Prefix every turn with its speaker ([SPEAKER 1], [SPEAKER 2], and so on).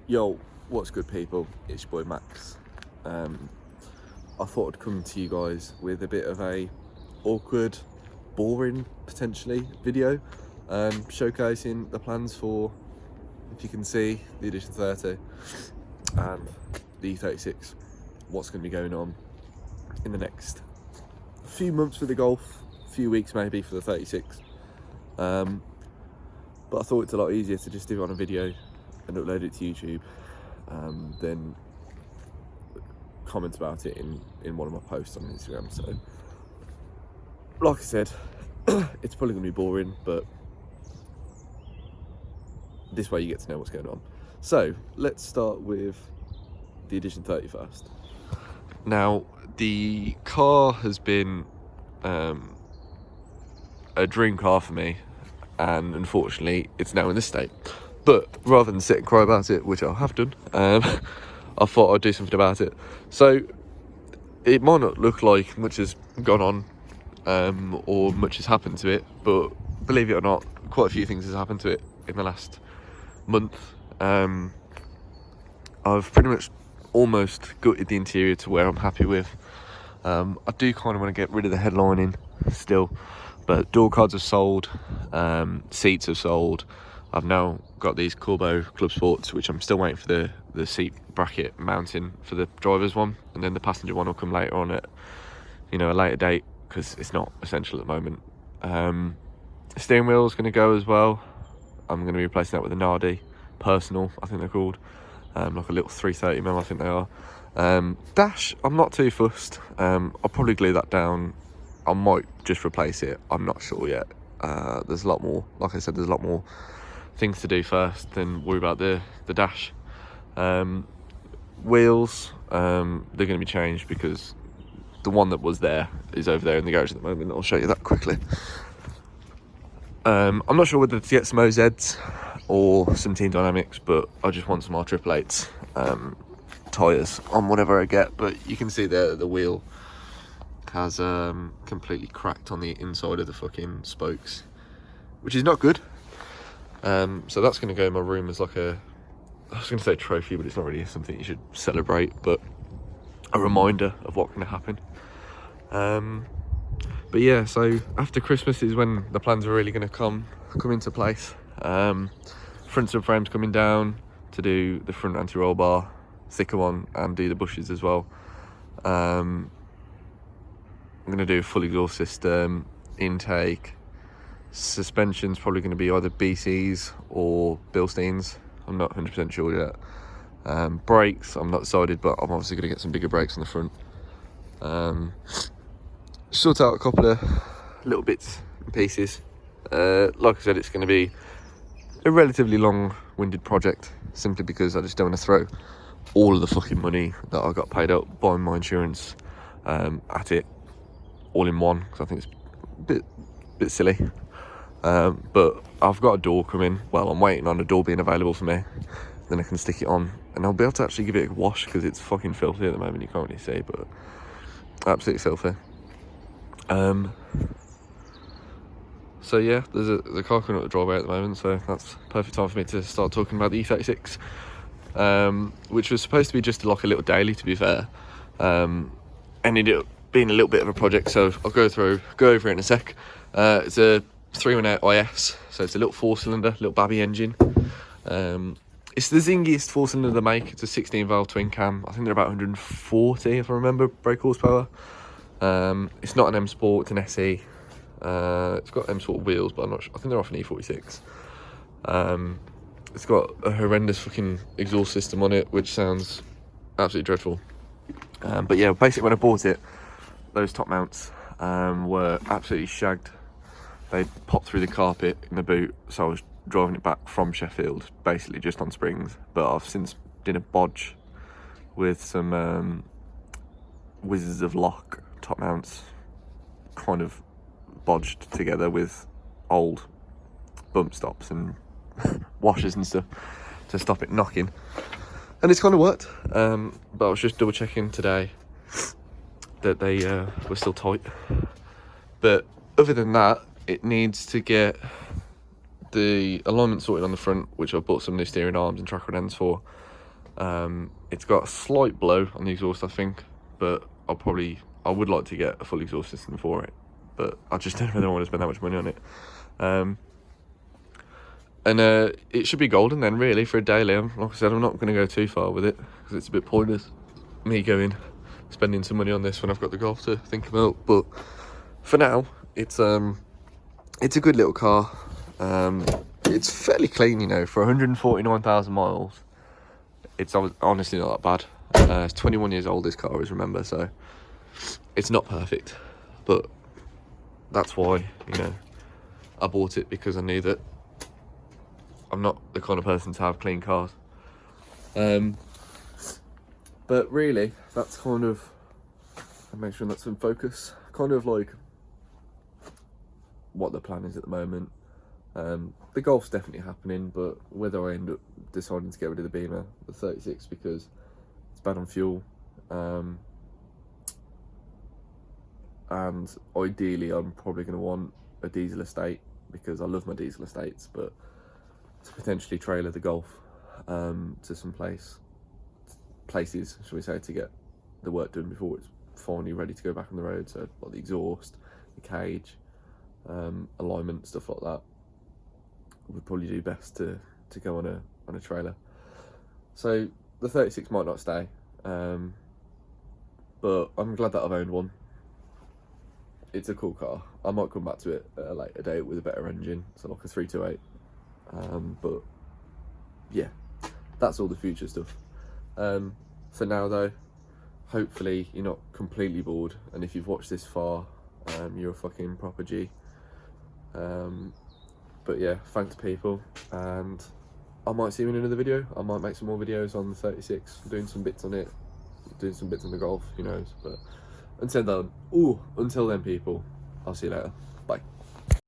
[SPEAKER 1] Yo, what's good, people? It's your boy Max. I thought I'd come to you guys with a bit of a awkward, boring, potentially, video, showcasing the plans for, if you can see, the Edition 30 and the E36. What's going to be going on in the next few months for the Golf, few weeks maybe for the 36. But I thought it's a lot easier to just do it on a video and upload it to YouTube than comment about it in one of my posts on Instagram. So, like I said, it's probably going to be boring, but this way you get to know what's going on. So, let's start with the Edition 30 first. Now, the car has been a dream car for me, and unfortunately, it's now in this state. But rather than sit and cry about it, which I have done, I thought I'd do something about it. So it might not look like much has gone on or much has happened to it, but believe it or not, quite a few things has happened to it in the last month. I've pretty much almost gutted the interior to where I'm happy with. I do kind of want to get rid of the headlining still, but door cards have sold, seats have sold. I've now got these Corbeau Club Sports, which I'm still waiting for the seat bracket mounting for the driver's one, and then the passenger one will come later on at a later date because it's not essential at the moment. Steering wheel is going to go as well. I'm going to be replacing that with a Nardi Personal, I think they're called, like a little 330mm, I think they are. Dash, I'm not too fussed. I'll probably glue that down. I might just replace it. I'm not sure yet. There's a lot more. Like I said, there's a lot more things to do first than worry about the dash. Wheels, they're going to be changed because the one that was there is over there in the garage at the moment. I'll show you that quickly. I'm not sure whether to get some OZs or some Team Dynamics, but I just want some R888s tyres on whatever I get. But you can see there the wheel has completely cracked on the inside of the fucking spokes, which is not good. So that's going to go in my room as like I was going to say trophy, but it's not really something you should celebrate, but a reminder of what's going to happen. But yeah, so after Christmas is when the plans are really going to come into place. Front subframe's coming down to do the front anti-roll bar, thicker one, and do the bushes as well. I'm going to do a full exhaust system, intake. Suspension's probably going to be either BC's or Bilsteins. I'm not 100% sure yet. Brakes, I'm not decided, but I'm obviously going to get some bigger brakes on the front. Sort out a couple of little bits and pieces. Like I said, it's going to be a relatively long-winded project, simply because I just don't want to throw all of the fucking money that I got paid out buying my insurance at it all in one, because I think it's a bit silly. But I've got a door coming. Well, I'm waiting on a door being available for me. Then I can stick it on, and I'll be able to actually give it a wash because it's fucking filthy at the moment. You can't really see, but absolutely filthy. So yeah, there's a car coming up the driveway at the moment, so that's perfect time for me to start talking about the E36, which was supposed to be just like a little daily, to be fair. Ended up being a little bit of a project, so I'll go over it in a sec. It's a 318 IS, so it's a little 4-cylinder, little babby engine. It's the zingiest 4-cylinder they make. It's a 16-valve twin cam. I think they're about 140, if I remember, brake horsepower. It's not an M Sport, it's an SE. It's got M Sport wheels, but I'm not sure. I think they're off an E46. It's got a horrendous fucking exhaust system on it, which sounds absolutely dreadful. But yeah, basically when I bought it, those top mounts were absolutely shagged. They popped through the carpet in the boot, so I was driving it back from Sheffield, basically just on springs. But I've since done a bodge with some Wizards of Lock top mounts, kind of bodged together with old bump stops and washers and stuff to stop it knocking, and it's kind of worked. But I was just double checking today that they were still tight. But other than that, it needs to get the alignment sorted on the front, which I've bought some new steering arms and tracker ends for. It's got a slight blow on the exhaust, I think, but I would like to get a full exhaust system for it, but I just don't really want to spend that much money on it. And it should be golden then, really, for a daily. Like I said, I'm not going to go too far with it because it's a bit pointless me spending some money on this when I've got the Golf to think about. But for now, it's a good little car. It's fairly clean, you know, for 149,000 miles. It's honestly not that bad. It's 21 years old, this car is, remember, so it's not perfect, but that's why, you know, I bought it, because I knew that I'm not the kind of person to have clean cars. But really, that's kind of, I'll make sure that's in focus, kind of like what the plan is at the moment. The Golf's definitely happening, but whether I end up deciding to get rid of the Beamer, the 36, because it's bad on fuel, and ideally I'm probably going to want a diesel estate, because I love my diesel estates, but to potentially trailer the Golf to some places, shall we say, to get the work done before it's finally ready to go back on the road. So like the exhaust, the cage, alignment, stuff like that, would probably do best to go on a trailer. So the 36 might not stay, but I'm glad that I've owned one. It's a cool car. I might come back to it at a later date with a better engine, so like a 328. But yeah, that's all the future stuff. For now though, hopefully you're not completely bored, and if you've watched this far, you're a fucking proper G. But yeah, thanks people, and I might see you in another video. I might make some more videos on the 36, doing some bits on it, doing some bits on the Golf, who knows. But until then people, I'll see you later. Bye.